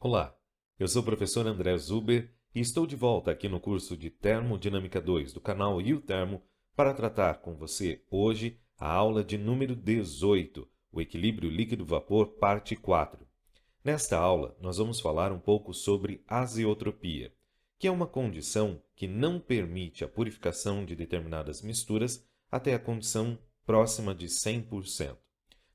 Olá, eu sou o professor André Zuber e estou de volta aqui no curso de Termodinâmica 2 do canal UTermo para tratar com você hoje a aula de número 18, o equilíbrio líquido-vapor, parte 4. Nesta aula, nós vamos falar um pouco sobre azeotropia, que é uma condição que não permite a purificação de determinadas misturas até a condição próxima de 100%.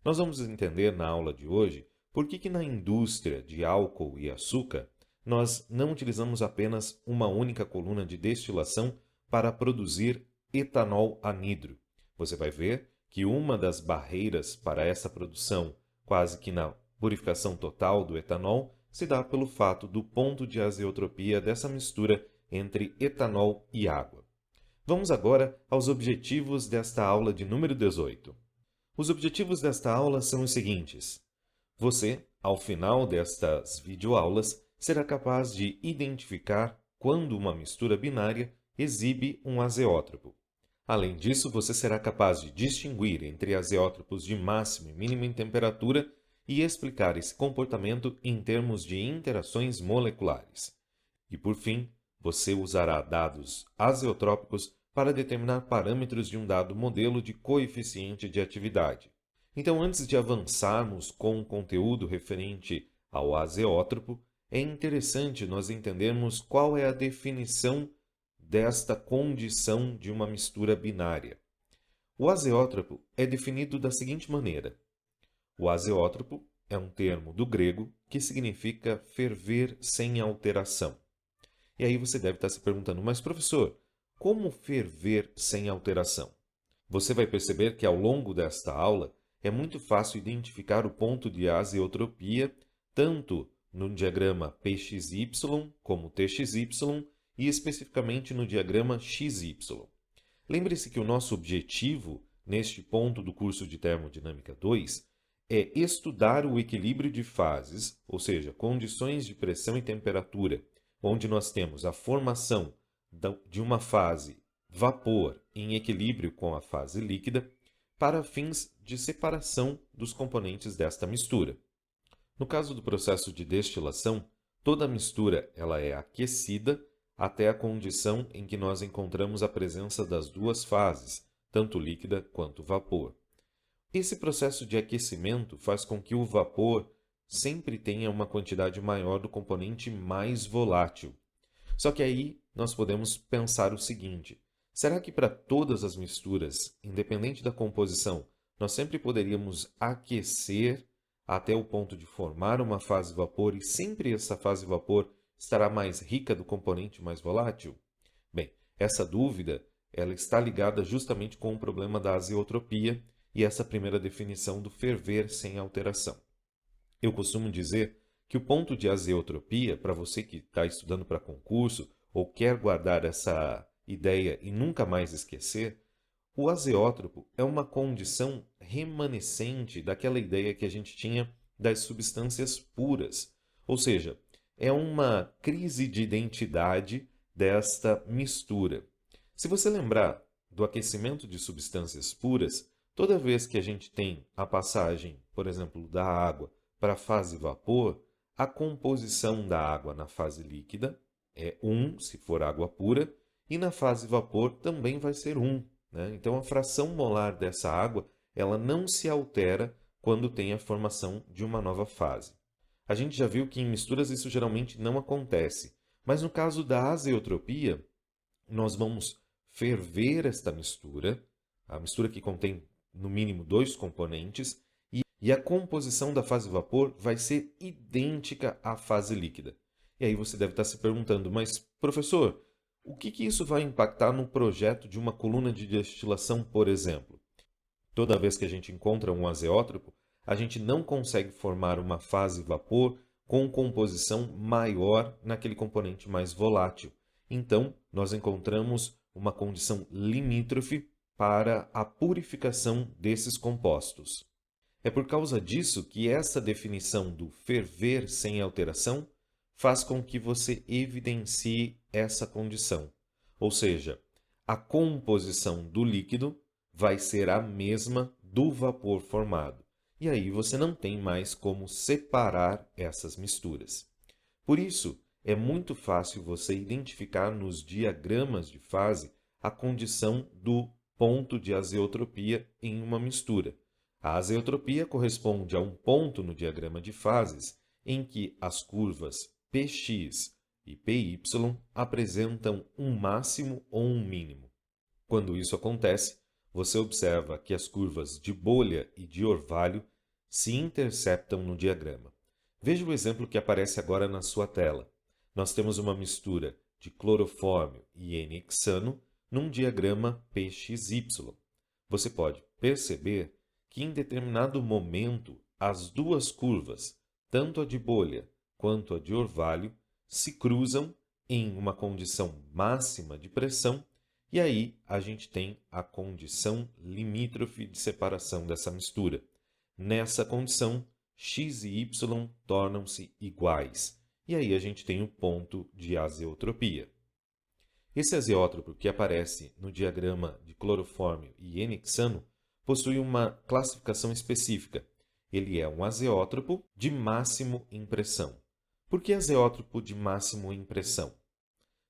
Nós vamos entender na aula de hoje por que na indústria de álcool e açúcar nós não utilizamos apenas uma única coluna de destilação para produzir etanol anidro. Você vai ver que uma das barreiras para essa produção, quase que na purificação total do etanol, se dá pelo fato do ponto de azeotropia dessa mistura entre etanol e água. Vamos agora aos objetivos desta aula de número 18. Os objetivos desta aula são os seguintes. Você, ao final destas videoaulas, será capaz de identificar quando uma mistura binária exibe um azeótropo. Além disso, você será capaz de distinguir entre azeótropos de máxima e mínima em temperatura e explicar esse comportamento em termos de interações moleculares. E, por fim, você usará dados azeotrópicos para determinar parâmetros de um dado modelo de coeficiente de atividade. Então, antes de avançarmos com o conteúdo referente ao azeótropo, é interessante nós entendermos qual é a definição desta condição de uma mistura binária. O azeótropo é definido da seguinte maneira. O azeótropo é um termo do grego que significa ferver sem alteração. E aí você deve estar se perguntando, mas professor, como ferver sem alteração? Você vai perceber que ao longo desta aula é muito fácil identificar o ponto de azeotropia tanto no diagrama PXY como TXY e especificamente no diagrama XY. Lembre-se que o nosso objetivo neste ponto do curso de Termodinâmica 2 é estudar o equilíbrio de fases, ou seja, condições de pressão e temperatura, onde nós temos a formação de uma fase vapor em equilíbrio com a fase líquida para fins de separação dos componentes desta mistura. No caso do processo de destilação, toda a mistura ela é aquecida até a condição em que nós encontramos a presença das duas fases, tanto líquida quanto vapor. Esse processo de aquecimento faz com que o vapor sempre tenha uma quantidade maior do componente mais volátil. Só que aí nós podemos pensar o seguinte: será que para todas as misturas, independente da composição, nós sempre poderíamos aquecer até o ponto de formar uma fase vapor e sempre essa fase vapor estará mais rica do componente mais volátil? Bem, essa dúvida ela está ligada justamente com o problema da azeotropia e essa primeira definição do ferver sem alteração. Eu costumo dizer que o ponto de azeotropia, para você que está estudando para concurso ou quer guardar essa ideia e nunca mais esquecer, o azeótropo é uma condição remanescente daquela ideia que a gente tinha das substâncias puras. Ou seja, é uma crise de identidade desta mistura. Se você lembrar do aquecimento de substâncias puras, toda vez que a gente tem a passagem, por exemplo, da água para a fase vapor, a composição da água na fase líquida é 1, se for água pura, e na fase vapor também vai ser 1. Né? Então, a fração molar dessa água ela não se altera quando tem a formação de uma nova fase. A gente já viu que em misturas isso geralmente não acontece, mas no caso da azeotropia, nós vamos ferver esta mistura, a mistura que contém no mínimo 2 componentes, e a composição da fase vapor vai ser idêntica à fase líquida. E aí você deve estar se perguntando, mas professor, o que isso vai impactar no projeto de uma coluna de destilação, por exemplo? Toda vez que a gente encontra um azeótropo, a gente não consegue formar uma fase vapor com composição maior naquele componente mais volátil. Então, nós encontramos uma condição limítrofe para a purificação desses compostos. É por causa disso que essa definição do ferver sem alteração faz com que você evidencie essa condição. Ou seja, a composição do líquido vai ser a mesma do vapor formado. E aí você não tem mais como separar essas misturas. Por isso, é muito fácil você identificar nos diagramas de fase a condição do ponto de azeotropia em uma mistura. A azeotropia corresponde a um ponto no diagrama de fases em que as curvas Px e Py apresentam um máximo ou um mínimo. Quando isso acontece, você observa que as curvas de bolha e de orvalho se interceptam no diagrama. Veja o exemplo que aparece agora na sua tela. Nós temos uma mistura de clorofórmio e N-hexano num diagrama PXY. Você pode perceber que em determinado momento as duas curvas, tanto a de bolha quanto a de orvalho, se cruzam em uma condição máxima de pressão e aí a gente tem a condição limítrofe de separação dessa mistura. Nessa condição, x e y tornam-se iguais. E aí a gente tem o ponto de azeotropia. Esse azeótropo que aparece no diagrama de clorofórmio e N-hexano possui uma classificação específica. Ele é um azeótropo de máximo em pressão. Por que azeótropo de máximo em pressão?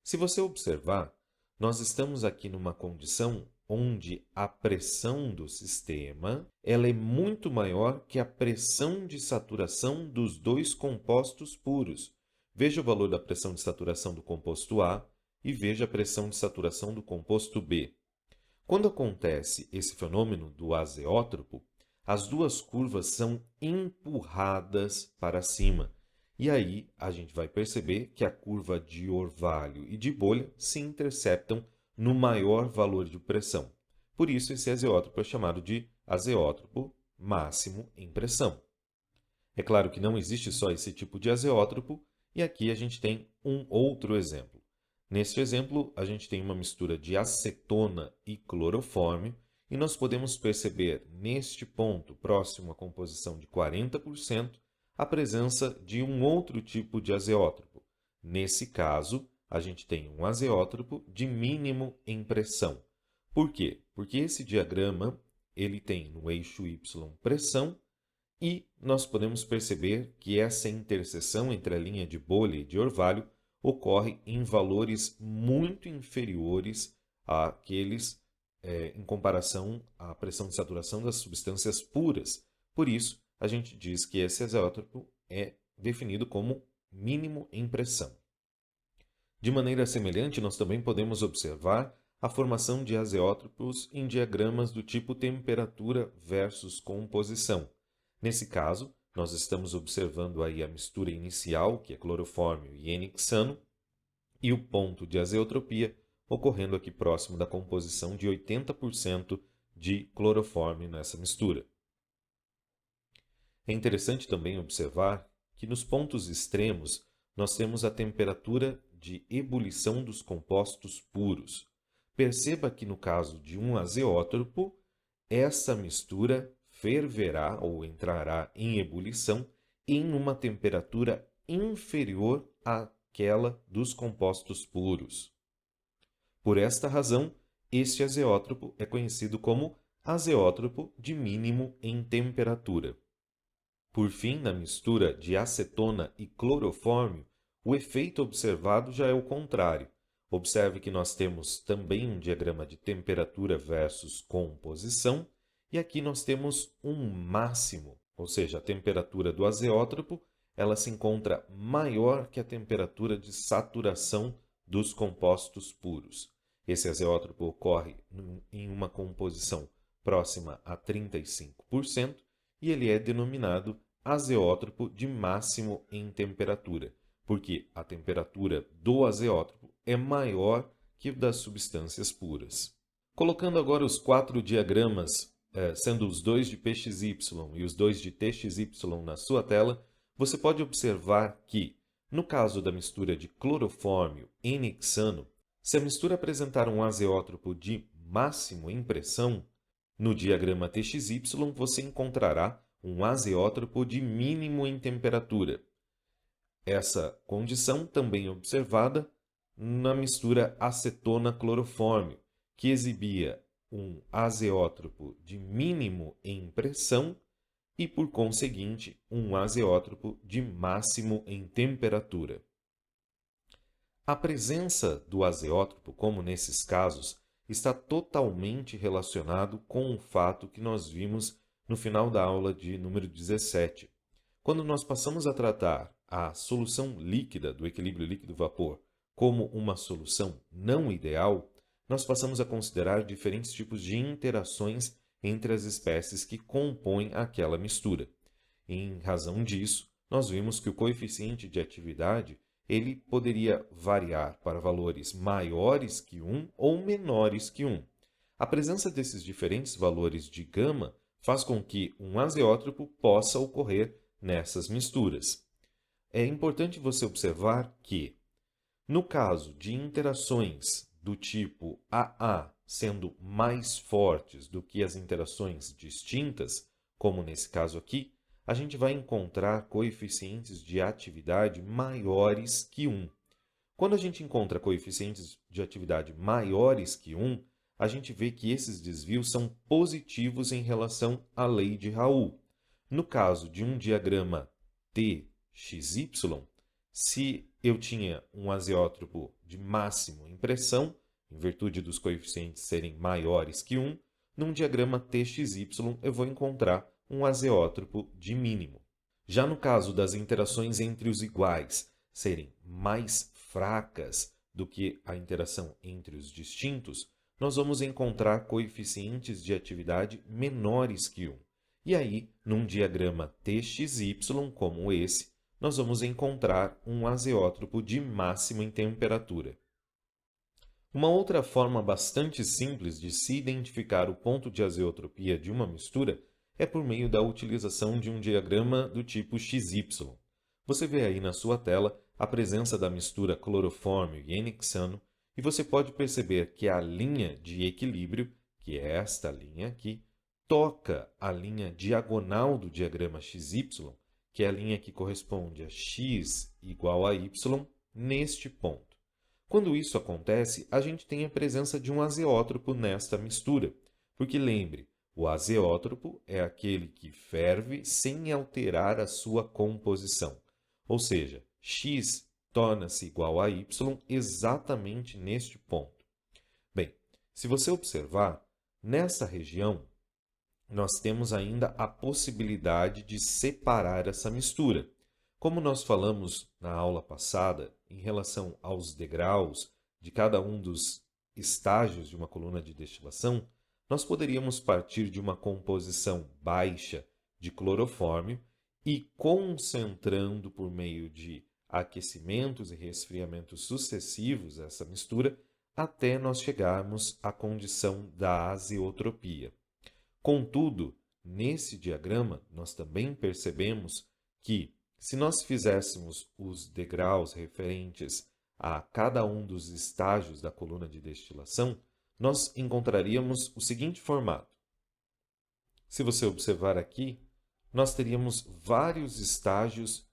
Se você observar, nós estamos aqui numa condição onde a pressão do sistema ela é muito maior que a pressão de saturação dos dois compostos puros. Veja o valor da pressão de saturação do composto A e veja a pressão de saturação do composto B. Quando acontece esse fenômeno do azeótropo, as duas curvas são empurradas para cima. E aí a gente vai perceber que a curva de orvalho e de bolha se interceptam no maior valor de pressão. Por isso, esse azeótropo é chamado de azeótropo máximo em pressão. É claro que não existe só esse tipo de azeótropo, e aqui a gente tem um outro exemplo. Neste exemplo, a gente tem uma mistura de acetona e clorofórmio, e nós podemos perceber neste ponto, próximo à composição de 40%, a presença de um outro tipo de azeótropo. Nesse caso, a gente tem um azeótropo de mínimo em pressão. Por quê? Porque esse diagrama ele tem no eixo Y pressão e nós podemos perceber que essa interseção entre a linha de bolha e de orvalho ocorre em valores muito inferiores àqueles em comparação à pressão de saturação das substâncias puras. Por isso, a gente diz que esse azeótropo é definido como mínimo em pressão. De maneira semelhante, nós também podemos observar a formação de azeótropos em diagramas do tipo temperatura versus composição. Nesse caso, nós estamos observando aí a mistura inicial, que é clorofórmio e N-hexano, e o ponto de azeotropia ocorrendo aqui próximo da composição de 80% de clorofórmio nessa mistura. É interessante também observar que nos pontos extremos nós temos a temperatura de ebulição dos compostos puros. Perceba que no caso de um azeótropo, essa mistura ferverá ou entrará em ebulição em uma temperatura inferior àquela dos compostos puros. Por esta razão, este azeótropo é conhecido como azeótropo de mínimo em temperatura. Por fim, na mistura de acetona e clorofórmio, o efeito observado já é o contrário. Observe que nós temos também um diagrama de temperatura versus composição, e aqui nós temos um máximo, ou seja, a temperatura do azeótropo ela se encontra maior que a temperatura de saturação dos compostos puros. Esse azeótropo ocorre em uma composição próxima a 35%, e ele é denominado azeótropo de máximo em temperatura, porque a temperatura do azeótropo é maior que das substâncias puras. Colocando agora os 4 diagramas, sendo os 2 de PXY e os 2 de TXY na sua tela, você pode observar que, no caso da mistura de clorofórmio N-hexano, se a mistura apresentar um azeótropo de máximo em pressão, no diagrama TXY você encontrará um azeótropo de mínimo em temperatura. Essa condição também é observada na mistura acetona-clorofórmio, que exibia um azeótropo de mínimo em pressão e, por conseguinte, um azeótropo de máximo em temperatura. A presença do azeótropo, como nesses casos, está totalmente relacionado com o fato que nós vimos no final da aula de número 17. Quando nós passamos a tratar a solução líquida do equilíbrio líquido-vapor como uma solução não ideal, nós passamos a considerar diferentes tipos de interações entre as espécies que compõem aquela mistura. Em razão disso, nós vimos que o coeficiente de atividade ele poderia variar para valores maiores que 1 ou menores que 1. A presença desses diferentes valores de gama faz com que um azeótropo possa ocorrer nessas misturas. É importante você observar que, no caso de interações do tipo AA sendo mais fortes do que as interações distintas, como nesse caso aqui, a gente vai encontrar coeficientes de atividade maiores que 1. Quando a gente encontra coeficientes de atividade maiores que 1, a gente vê que esses desvios são positivos em relação à lei de Raoult. No caso de um diagrama TXY, se eu tinha um azeótropo de máximo em pressão, em virtude dos coeficientes serem maiores que 1, num diagrama TXY eu vou encontrar um azeótropo de mínimo. Já no caso das interações entre os iguais serem mais fracas do que a interação entre os distintos, nós vamos encontrar coeficientes de atividade menores que 1. E aí, num diagrama TXY como esse, nós vamos encontrar um azeótropo de máximo em temperatura. Uma outra forma bastante simples de se identificar o ponto de azeotropia de uma mistura é por meio da utilização de um diagrama do tipo XY. Você vê aí na sua tela a presença da mistura clorofórmio e N-hexano e você pode perceber que a linha de equilíbrio, que é esta linha aqui, toca a linha diagonal do diagrama XY, que é a linha que corresponde a x igual a y, neste ponto. Quando isso acontece, a gente tem a presença de um azeótropo nesta mistura, porque lembre, o azeótropo é aquele que ferve sem alterar a sua composição, ou seja, x torna-se igual a y exatamente neste ponto. Bem, se você observar, nessa região, nós temos ainda a possibilidade de separar essa mistura. Como nós falamos na aula passada, em relação aos degraus de cada um dos estágios de uma coluna de destilação, nós poderíamos partir de uma composição baixa de clorofórmio e concentrando por meio de aquecimentos e resfriamentos sucessivos essa mistura, até nós chegarmos à condição da azeotropia. Contudo, nesse diagrama, nós também percebemos que, se nós fizéssemos os degraus referentes a cada um dos estágios da coluna de destilação, nós encontraríamos o seguinte formato. Se você observar aqui, nós teríamos vários estágios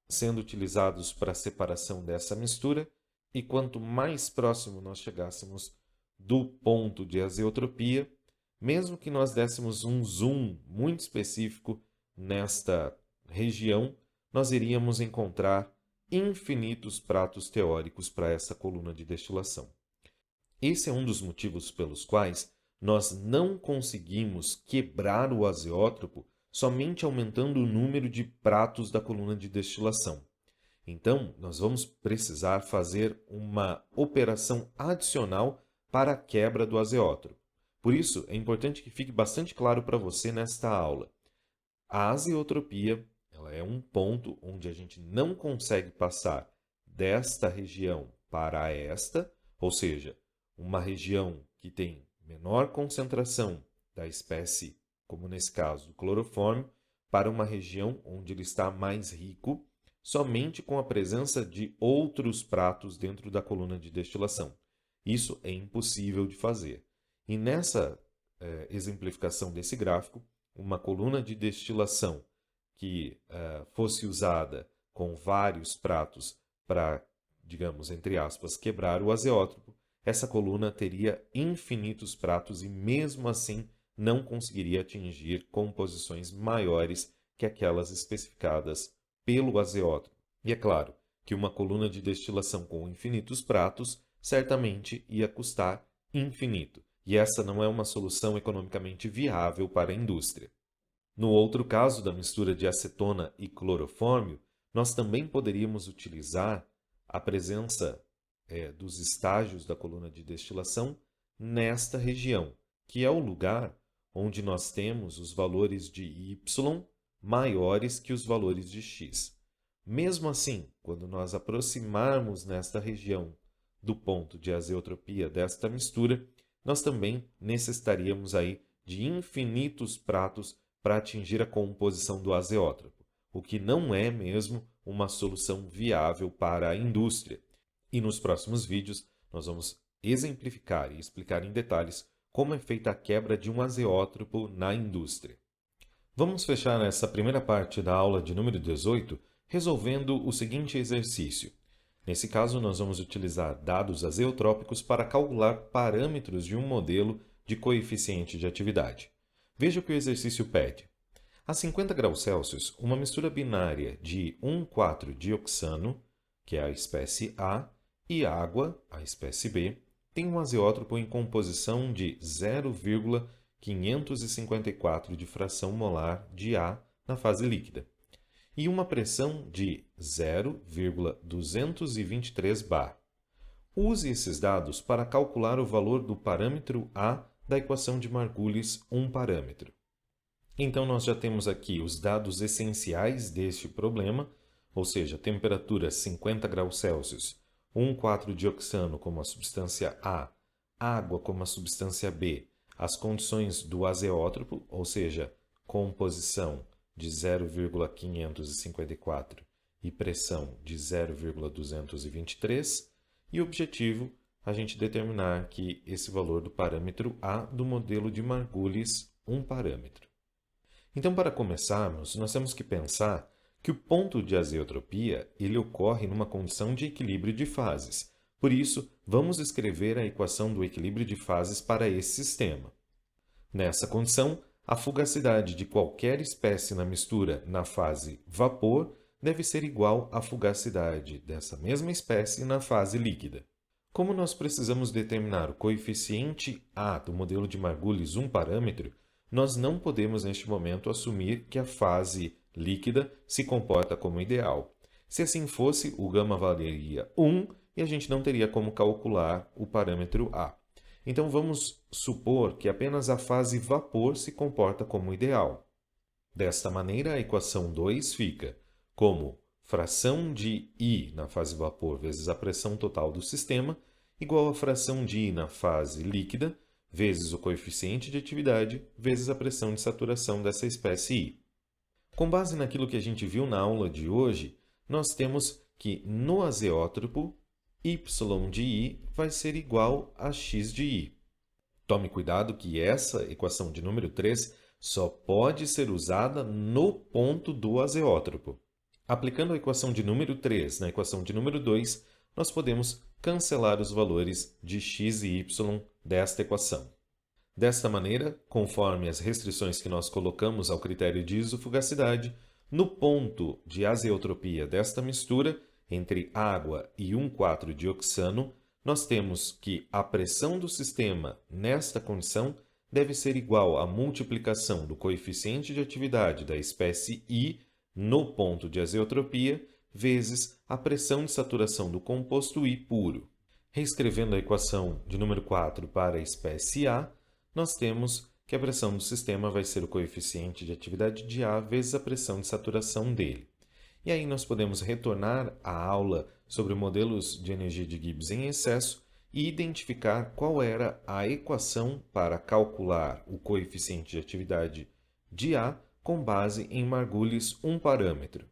sendo utilizados para a separação dessa mistura, e quanto mais próximo nós chegássemos do ponto de azeotropia, mesmo que nós dessemos um zoom muito específico nesta região, nós iríamos encontrar infinitos pratos teóricos para essa coluna de destilação. Esse é um dos motivos pelos quais nós não conseguimos quebrar o azeótropo somente aumentando o número de pratos da coluna de destilação. Então, nós vamos precisar fazer uma operação adicional para a quebra do azeótropo. Por isso, é importante que fique bastante claro para você nesta aula. A azeotropia ela é um ponto onde a gente não consegue passar desta região para esta, ou seja, uma região que tem menor concentração da espécie, como nesse caso do clorofórmio, para uma região onde ele está mais rico, somente com a presença de outros pratos dentro da coluna de destilação. Isso é impossível de fazer. E nessa exemplificação desse gráfico, uma coluna de destilação que fosse usada com vários pratos para, digamos, entre aspas, quebrar o azeótropo, essa coluna teria infinitos pratos e, mesmo assim, não conseguiria atingir composições maiores que aquelas especificadas pelo azeótropo. E é claro, que uma coluna de destilação com infinitos pratos certamente ia custar infinito, e essa não é uma solução economicamente viável para a indústria. No outro caso da mistura de acetona e clorofórmio, nós também poderíamos utilizar a presença dos estágios da coluna de destilação nesta região, que é o lugar onde nós temos os valores de Y maiores que os valores de X. Mesmo assim, quando nós aproximarmos nesta região do ponto de azeotropia desta mistura, nós também necessitaríamos aí de infinitos pratos para atingir a composição do azeótropo, o que não é mesmo uma solução viável para a indústria. E nos próximos vídeos nós vamos exemplificar e explicar em detalhes como é feita a quebra de um azeótropo na indústria. Vamos fechar essa primeira parte da aula de número 18 resolvendo o seguinte exercício. Nesse caso, nós vamos utilizar dados azeotrópicos para calcular parâmetros de um modelo de coeficiente de atividade. Veja o que o exercício pede. A 50 graus Celsius, uma mistura binária de 1,4-dioxano, que é a espécie A, e água, a espécie B, tem um azeótropo em composição de 0,554 de fração molar de A na fase líquida e uma pressão de 0,223 bar. Use esses dados para calcular o valor do parâmetro A da equação de Margulis, um parâmetro. Então, nós já temos aqui os dados essenciais deste problema, ou seja, temperatura 50 graus Celsius, 1,4-dioxano como a substância A, água como a substância B, as condições do azeótropo, ou seja, composição de 0,554 e pressão de 0,223, e o objetivo a gente determinar que esse valor do parâmetro A do modelo de Margulis, um parâmetro. Então, para começarmos, nós temos que pensar que o ponto de azeotropia ele ocorre numa condição de equilíbrio de fases. Por isso, vamos escrever a equação do equilíbrio de fases para esse sistema. Nessa condição, a fugacidade de qualquer espécie na mistura na fase vapor deve ser igual à fugacidade dessa mesma espécie na fase líquida. Como nós precisamos determinar o coeficiente A do modelo de Margulis, um parâmetro, nós não podemos neste momento assumir que a fase líquida se comporta como ideal. Se assim fosse, o gama valeria 1 e a gente não teria como calcular o parâmetro A. Então, vamos supor que apenas a fase vapor se comporta como ideal. Desta maneira, a equação 2 fica como fração de I na fase vapor vezes a pressão total do sistema igual a fração de I na fase líquida vezes o coeficiente de atividade vezes a pressão de saturação dessa espécie I. Com base naquilo que a gente viu na aula de hoje, nós temos que no azeótropo, y de I vai ser igual a x de I. Tome cuidado que essa equação de número 3 só pode ser usada no ponto do azeótropo. Aplicando a equação de número 3 na equação de número 2, nós podemos cancelar os valores de x e y desta equação. Desta maneira, conforme as restrições que nós colocamos ao critério de isofugacidade, no ponto de azeotropia desta mistura, entre água e 1,4-dioxano, nós temos que a pressão do sistema nesta condição deve ser igual à multiplicação do coeficiente de atividade da espécie I no ponto de azeotropia vezes a pressão de saturação do composto I puro. Reescrevendo a equação de número 4 para a espécie A, nós temos que a pressão do sistema vai ser o coeficiente de atividade de A vezes a pressão de saturação dele. E aí nós podemos retornar à aula sobre modelos de energia de Gibbs em excesso e identificar qual era a equação para calcular o coeficiente de atividade de A com base em Margulis, um parâmetro.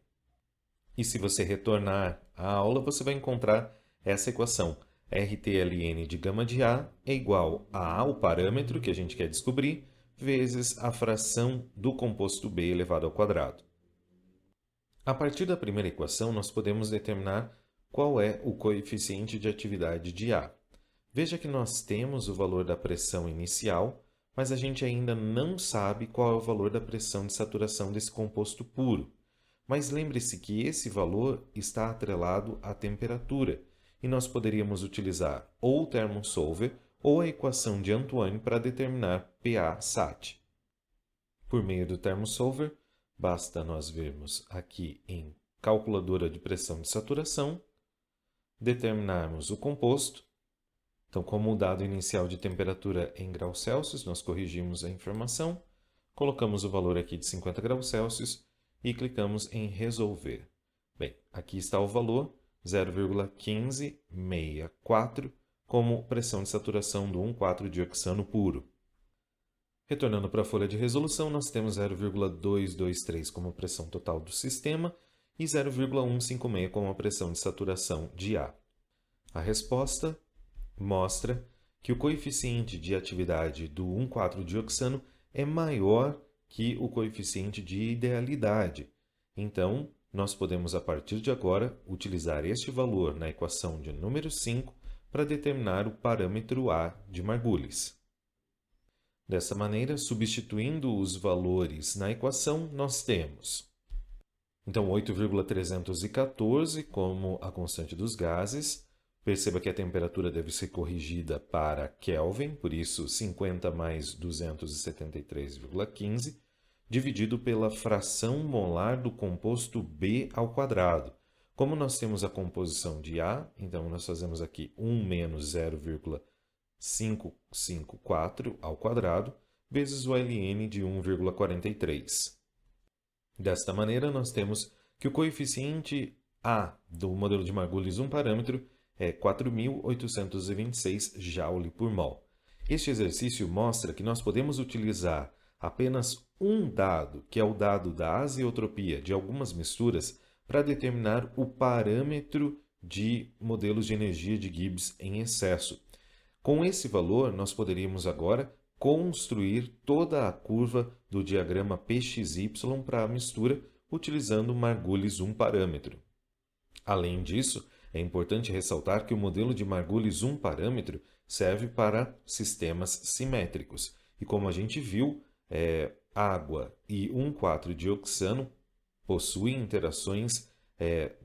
E se você retornar à aula, você vai encontrar essa equação. RTLN de gama de A é igual a A, o parâmetro que a gente quer descobrir, vezes a fração do composto B elevado ao quadrado. A partir da primeira equação, nós podemos determinar qual é o coeficiente de atividade de A. Veja que nós temos o valor da pressão inicial, mas a gente ainda não sabe qual é o valor da pressão de saturação desse composto puro. mas lembre-se que esse valor está atrelado à temperatura, e nós poderíamos utilizar ou o ThermoSolver ou a equação de Antoine para determinar PA-SAT. Por meio do ThermoSolver, basta nós vermos aqui em calculadora de pressão de saturação, determinarmos o composto. Então, como o dado inicial de temperatura em graus Celsius, nós corrigimos a informação, colocamos o valor aqui de 50 graus Celsius e clicamos em resolver. Bem, aqui está o valor, 0,1564, como pressão de saturação do 1,4-dioxano puro. Retornando para a folha de resolução, nós temos 0,223 como pressão total do sistema e 0,156 como a pressão de saturação de ar. A resposta mostra que o coeficiente de atividade do 1,4-dioxano é maior que o coeficiente de idealidade. Então, nós podemos, a partir de agora, utilizar este valor na equação de número 5 para determinar o parâmetro A de Margulis. Dessa maneira, substituindo os valores na equação, nós temos então 8,314 como a constante dos gases. Perceba que a temperatura deve ser corrigida para Kelvin, por isso 50 mais 273,15, dividido pela fração molar do composto B ao quadrado. Como nós temos a composição de A, então nós fazemos aqui 1 menos 0,554 ao quadrado, vezes o ln de 1,43. Desta maneira, nós temos que o coeficiente A do modelo de Margulis 1 parâmetro é 4.826 Joule por mol. Este exercício mostra que nós podemos utilizar apenas um dado, que é o dado da azeotropia de algumas misturas, para determinar o parâmetro de modelos de energia de Gibbs em excesso. Com esse valor, nós poderíamos agora construir toda a curva do diagrama PXY para a mistura, utilizando Margulis 1 parâmetro. Além disso, é importante ressaltar que o modelo de Margulis 1 parâmetro serve para sistemas simétricos. E como a gente viu, água e 1,4-dioxano possuem interações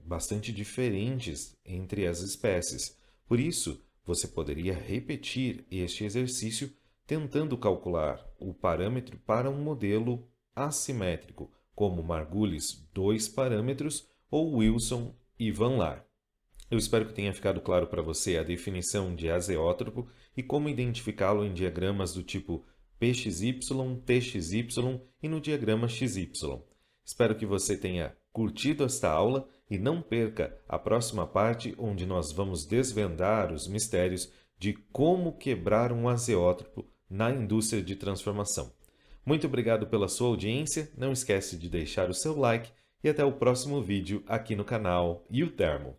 bastante diferentes entre as espécies. Por isso, você poderia repetir este exercício tentando calcular o parâmetro para um modelo assimétrico, como Margulis 2 parâmetros ou Wilson e Van Laar. Eu espero que tenha ficado claro para você a definição de azeótropo e como identificá-lo em diagramas do tipo PXY, TXY e no diagrama XY. Espero que você tenha curtido esta aula e não perca a próxima parte, onde nós vamos desvendar os mistérios de como quebrar um azeótropo na indústria de transformação. Muito obrigado pela sua audiência, não esquece de deixar o seu like e até o próximo vídeo aqui no canal U-Thermo.